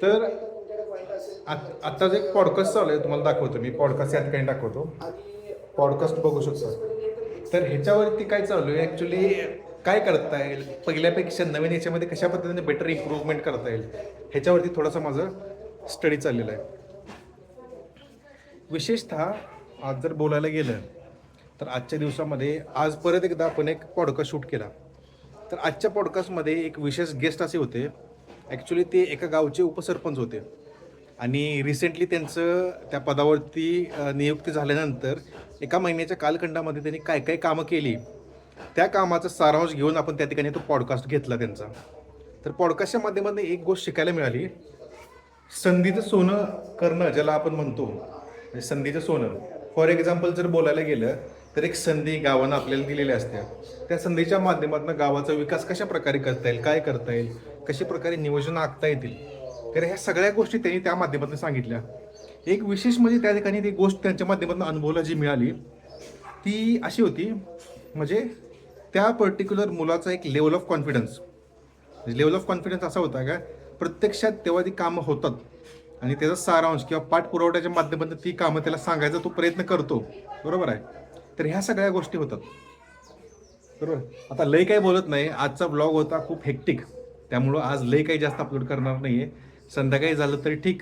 तर आत्ता जे एक पॉडकास्ट चालू आहे तुम्हाला दाखवतो मी. पॉडकास्ट या ठिकाणी दाखवतो. पॉडकास्ट बघू शकता. तर ह्याच्यावरती काय चालू आहे ॲक्च्युली, काय करता येईल पहिल्यापेक्षा नवीन याच्यामध्ये कशा पद्धतीने बेटर इम्प्रूव्हमेंट करता येईल ह्याच्यावरती थोडासा माझं स्टडी चाललेला आहे. विशेषतः आज जर बोलायला गेलं तर आजच्या दिवसामध्ये आज परत एकदा आपण एक पॉडकास्ट शूट केला. तर आजच्या पॉडकास्टमध्ये एक विशेष गेस्ट असे होते. ॲक्च्युली ते एका गावचे उपसरपंच होते आणि रिसेंटली त्यांचं त्या पदावरती नियुक्ती झाल्यानंतर एका महिन्याच्या कालखंडामध्ये त्यांनी काय काय कामं केली त्या कामाचा सारांश घेऊन आपण त्या ठिकाणी तो पॉडकास्ट घेतला त्यांचा. तर पॉडकास्टच्या माध्यमातून एक गोष्ट शिकायला मिळाली. संधीचं सोनं करणं ज्याला आपण म्हणतो, म्हणजे संधीचं सोनं. फॉर एक्झाम्पल जर बोलायला गेलं तर एक संधी गावानं आपल्याला दिलेली असते. त्या संधीच्या माध्यमातून गावाचा विकास कशा प्रकारे करता येईल, काय करता येईल, कशा प्रकारे नियोजन आखता येतील, तर ह्या सगळ्या गोष्टी त्यांनी त्या माध्यमातून सांगितल्या. एक विशेष म्हणजे त्या ठिकाणी ती गोष्ट त्यांच्या माध्यमातून अनुभवाला जी मिळाली ती अशी होती, म्हणजे त्या पर्टिक्युलर मुलाचा एक level of confidence. Level of confidence असा होता का प्रत्यक्षात तेव्हा ती कामं होतात आणि त्याचा सारांश किंवा पाठपुरवठ्याच्या माध्यमातून ती कामं त्याला सांगायचा तो प्रयत्न करतो. बरोबर आहे. तर ह्या सगळ्या गोष्टी होतात. बरोबर. आता लय काही बोलत नाही. आजचा ब्लॉग होता खूप हेक्टिक, त्यामुळं आज लय काही जास्त अपलोड करणार नाही आहे. संध्याकाळी झालं तरी ठीक,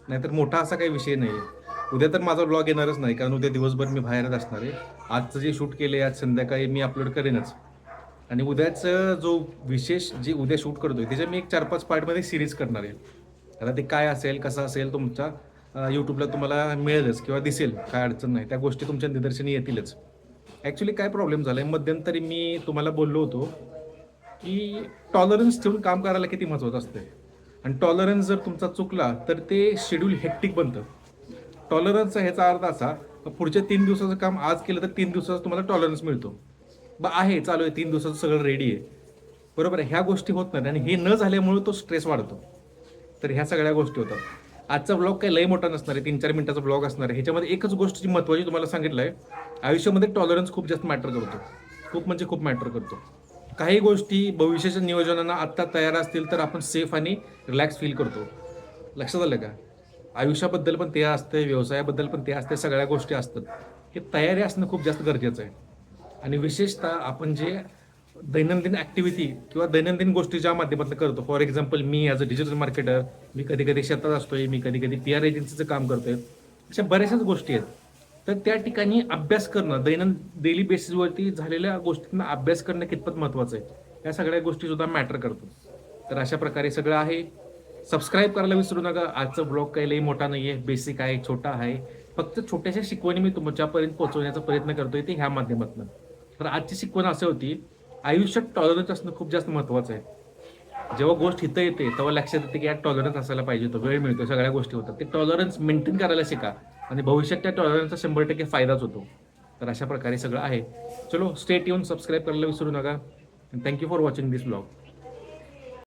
नाहीतर मोठा असा काही विषय नाही आहे. उद्या तर माझा ब्लॉग येणारच नाही, कारण उद्या दिवसभर मी बाहेरच असणार आहे. आजचं जे शूट केले आज संध्याकाळी मी अपलोड करेनच. आणि उद्याचं जो विशेष जे उद्या शूट करतोय त्याच्या मी एक 4-5 पार्टमध्ये सिरीज करणार आहे. आता ते काय असेल कसं असेल तुमच्या यूट्यूबला तुम्हाला मिळेलच किंवा दिसेल, काय अडचण नाही. त्या गोष्टी तुमच्या निदर्शनी येतीलच. ॲक्च्युली काय प्रॉब्लेम झाला आहे, मध्यंतरी मी तुम्हाला बोललो होतो की टॉलरन्स ठेवून काम करायला किती महत्त्वाचं असतं. आणि टॉलरन्स जर तुमचा चुकला तर ते शेड्यूल हेक्टिक बनतं. टॉलरन्सचा ह्याचा अर्थ असा, पुढच्या 3 दिवसाचं काम आज केलं तर 3 दिवसाचा तुम्हाला टॉलरन्स मिळतो. आहे चालू आहे 3 दिवसाचं सगळं रेडी आहे. बरोबर आहे. ह्या गोष्टी होत नाहीत आणि हे न झाल्यामुळे तो स्ट्रेस वाढतो. तर ह्या सगळ्या गोष्टी होतात. आजचा ब्लॉग काही लय मोठा नसणार आहे, 3-4 मिनिटाचा ब्लॉग असणार आहे. ह्याच्यामध्ये एकच गोष्ट जी महत्त्वाची तुम्हाला सांगितलं आहे, आयुष्यामध्ये टॉलरन्स खूप जास्त मॅटर करतो. खूप म्हणजे खूप मॅटर करतो. काही गोष्टी भविष्याच्या नियोजनांना आत्ता तयार असतील तर आपण सेफ आणि रिलॅक्स फील करतो. लक्षात आलं का? आयुष्याबद्दल पण ते असतं, व्यवसायाबद्दल पण ते असते, सगळ्या गोष्टी असतात. हे तयारी असणं खूप जास्त गरजेचं आहे. आणि विशेषतः आपण जे दैनंदिन ॲक्टिव्हिटी किंवा दैनंदिन गोष्टी ज्या माध्यमातून करतो, फॉर एक्झाम्पल मी ॲज अ डिजिटल मार्केटर, मी कधी कधी शेतात असतोय, मी कधी कधी PR एजन्सीचं काम करतोय, अशा बऱ्याचशाच गोष्टी आहेत. तर त्या ठिकाणी अभ्यास करणं, डेली बेसिसवरती झालेल्या गोष्टींना अभ्यास करणं कितपत महत्त्वाचं आहे, या सगळ्या गोष्टी सुद्धा मॅटर करतो. तर अशा प्रकारे सगळं आहे. सबस्क्राईब करायला विसरू नका. आजचा ब्लॉग काही लई मोठा नाही आहे, बेसिक आहे, छोटा आहे. फक्त छोट्याशा शिकवणी मी तुमच्यापर्यंत पोहोचवण्याचा प्रयत्न करतोय ते ह्या माध्यमातून. तर आजची शिकवण अशी होती, आयुष्यात टॉलरन्स असणं खूप जास्त महत्त्वाचं आहे. जेव्हा गोष्ट इथं येते तेव्हा लक्षात येते की यात टॉलरन्स असायला पाहिजे होतं, वेळ मिळतो, सगळ्या गोष्टी होतात. ते टॉलरन्स मेंटेन करायला शिका आणि भविष्यात त्या टॉलरन्सचा 100% फायदाच होतो. तर अशा प्रकारे सगळं आहे. चलो स्टे ट्यून, सबस्क्राईब करायला विसरू नका. Thank you for watching this blog.